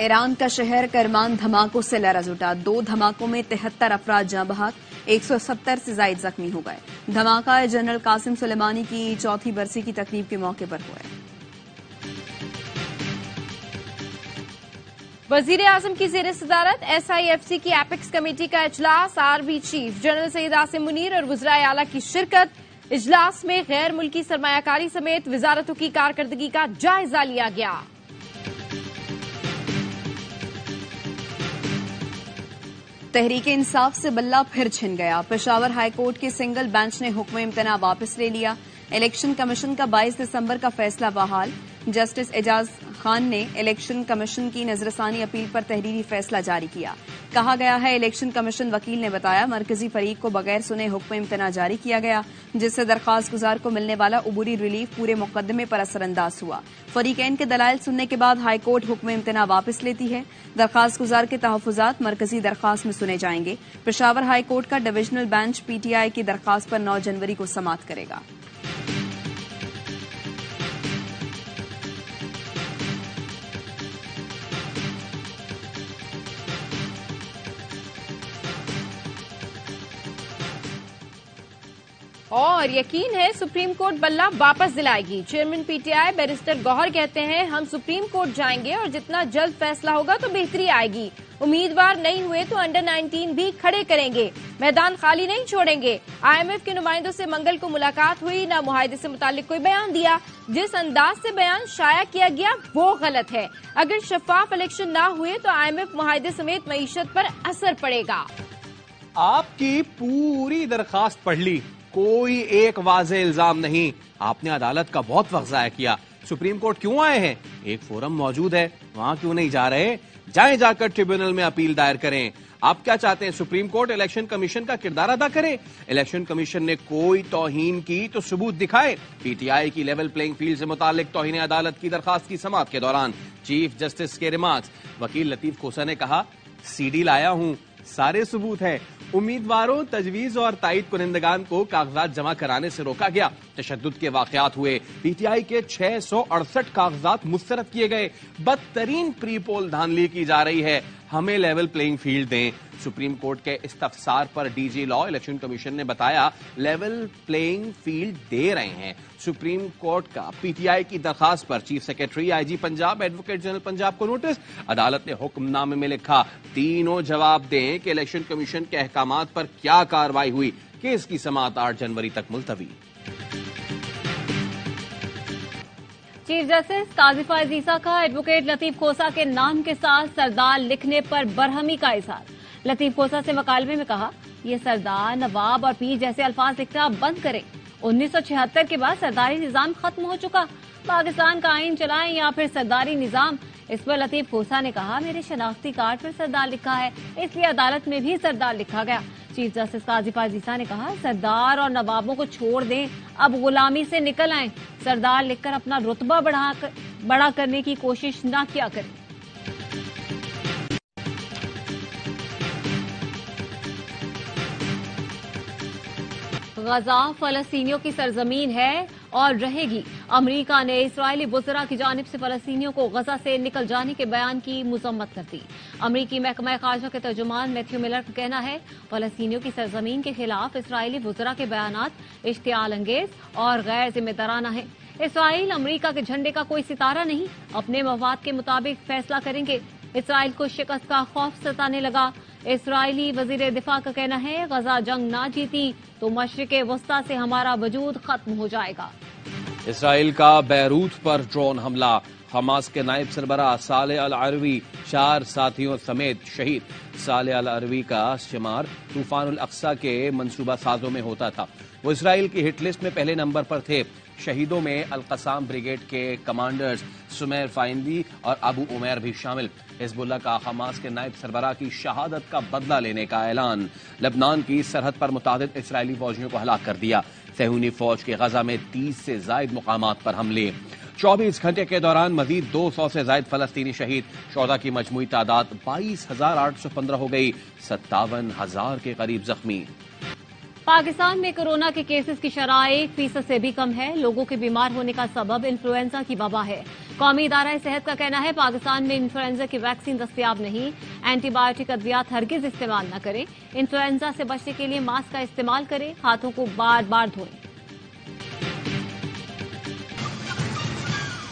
Iran का शहर करमान धमाकों से लरज उठा। 2 धमाकों में 73 अफराद जाँ बहक, 170 से ज्यादा जख्मी हो गए। धमाका जनरल कासिम सुलेमानी की चौथी बरसी की तकरीब के मौके पर हुआ। वजीर आजम की ज़ेर सदारत SIFC की एपेक्स कमेटी का इजलास। Army chief general Saeed Asim Munir और वज़राए आला की शिरकत। इजलास में गैर मुल्की सरमायाकारी समेत वजारतों की कारकर्दगी का जायजा लिया गया। तहरीक इंसाफ से बल्ला फिर छिन गया। पेशावर हाईकोर्ट के सिंगल बेंच ने हुक्म इम्तना वापस ले लिया। इलेक्शन कमीशन का 22 दिसंबर का फैसला बहाल। जस्टिस एजाज खान ने इलेक्शन कमीशन की नजरसानी अपील पर तहरीरी फैसला जारी किया। कहा गया है, इलेक्शन कमीशन वकील ने बताया, मरकजी फरीक को बगैर सुने हुक्म इम्तना जारी किया गया, जिससे दरखास्त गुजार को मिलने वाला उबूरी रिलीफ पूरे मुकदमे पर असरअंदाज हुआ। फरीकैन के दलाइल सुनने के बाद हाईकोर्ट हुक्म इम्तना वापस लेती है। दरखास्त गुजार के तहफुजात मरकजी दरखास्त में सुने जाएंगे। पेशावर हाईकोर्ट का डिविजनल बेंच PTI की दरखास्त पर 9 जनवरी को समाअत करेगा। और यकीन है सुप्रीम कोर्ट बल्ला वापस दिलाएगी। चेयरमैन PTI बैरिस्टर गौहर कहते हैं, हम सुप्रीम कोर्ट जाएंगे और जितना जल्द फैसला होगा तो बेहतरी आएगी। उम्मीदवार नहीं हुए तो अंडर 19 भी खड़े करेंगे, मैदान खाली नहीं छोड़ेंगे। IMF के नुमाइंदों से मंगल को मुलाकात हुई, न मुआहदे से मुतालिक कोई बयान दिया। जिस अंदाज से बयान शाया किया गया वो गलत है। अगर शफाफ इलेक्शन ना हुए तो IMF मुआहदे समेत मईशत पर असर पड़ेगा। आपकी पूरी दरखास्त पढ़ ली, कोई एक वाज़ेह इल्जाम नहीं। आपने अदालत का बहुत वक्त ज़ाया किया। सुप्रीम कोर्ट क्यों आए हैं? एक फोरम मौजूद है, वहां क्यों नहीं जा रहे? जाएं, जाकर ट्रिब्यूनल में अपील दायर करें। आप क्या चाहते हैं? सुप्रीम कोर्ट इलेक्शन कमीशन का किरदार अदा करे? इलेक्शन कमीशन ने कोई तौहीन की तो सबूत दिखाए। PTI की लेवल प्लेइंग फील्ड से मुतालिक तौहीन अदालत की दरखास्त की समाअत के दौरान चीफ जस्टिस के रिमार्क्स। वकील लतीफ खोसा ने कहा, CD लाया हूं, सारे सबूत है। उम्मीदवारों, तजवीज और तायद कुनिंदगान को कागजात जमा कराने से रोका गया। तशद्दुद के वाकयात हुए। PTI के 668 कागजात मुस्तरद किए गए। बदतरीन प्री पोल धांधली की जा रही है। हमें लेवल प्लेइंग फील्ड दें। सुप्रीम कोर्ट के इस्तफसार पर DG लॉ इलेक्शन कमीशन ने बताया, लेवल प्लेइंग फील्ड दे रहे हैं। सुप्रीम कोर्ट का PTI की दरखास्त पर chief secretary IG Punjab, advocate general Punjab को नोटिस। अदालत ने हुक्मनामे में लिखा, तीनों जवाब दें कि इलेक्शन कमीशन के अहकामात पर क्या कार्रवाई हुई। केस की समाअत 8 जनवरी तक मुलतवी। चीफ जस्टिस काजी फायज ईसा का एडवोकेट लतीफ खोसा के नाम के साथ सरदार लिखने पर बरहमी का इजहार। लतीफ खोसा से मकालमे में कहा, ये सरदार, नवाब और पीर जैसे अल्फाज लिखना बंद करें। 1976 के बाद सरदारी निजाम खत्म हो चुका। पाकिस्तान का आइन चलाएं या फिर सरदारी निजाम। इस पर लतीफ खोसा ने कहा, मेरे शनाख्ती कार्ड पर सरदार लिखा है, इसलिए अदालत में भी सरदार लिखा गया। चीफ जस्टिस काजी फायज ईसा ने कहा, सरदार और नवाबों को छोड़ दें, अब गुलामी से निकल आएं। सरदार लिखकर अपना रुतबा बड़ा करने की कोशिश न किया करें। गजा फलस्तीनियों की सरजमीन है और रहेगी। अमरीका ने इस्राएली वज़रा की जानिब से फलस्तीनियों को गजा से निकल जाने के बयान की मुज़म्मत कर दी। अमरीकी महकमा खारजा के तर्जुमान मैथ्यू मिलर का कहना है, फलस्तीनियों की सरजमीन के खिलाफ इस्राएली वज़रा के बयानात इश्तियाल अंगेज और गैर जिम्मेदाराना है। इसराइल अमरीका के झंडे का कोई सितारा नहीं, अपने मवाद के मुताबिक फैसला करेंगे। इसराइल को शिकस्त का खौफ सताने लगा। इसराइली वजीर दिफा का कहना है, गजा जंग ना जीती तो मशरिक़े वस्ता से हमारा वजूद खत्म हो जाएगा। इसराइल का बैरूत पर ड्रोन हमला। हमास के नायब सरबराह सालेह अल अरवी 4 साथियों समेत शहीद। सालेह अल अरवी का शुमार तूफान उल अक्सा के मंसूबा साजों में होता था। वो इसराइल की हिट लिस्ट में पहले नंबर पर थे। शहीदों में अल कसाम ब्रिगेड के कमांडर्स सुमैर फाइंदी और अबू उमैर भी शामिल। हिजबुल्लाह का हमास के नायब सरबराह की शहादत का बदला लेने का ऐलान। लेबनान की सरहद पर मुतादिद इसराइली फौजियों को हलाक कर दिया। सहूनी फौज के गजा में 30 से जायद मुकामात पर हमले। 24 घंटे के दौरान मजीद 200 से जायद फलस्तीनी शहीद। शोहदा की मजमूई तादाद 22,815 हो गई। 57,000 के करीब जख्मी। पाकिस्तान में कोरोना के केसेस की शरह 1% से भी कम है। लोगों के बीमार होने का सबब इन्फ्लुएंजा की वबा है। कौमी इदारा सेहत का कहना है पाकिस्तान में इन्फ्लुएंजा की वैक्सीन दस्तयाब नहीं। एंटीबायोटिक अद्वियात हरगिज इस्तेमाल न करें। इन्फ्लुएंजा से बचने के लिए मास्क का इस्तेमाल करें। हाथों को बार बार धोएं।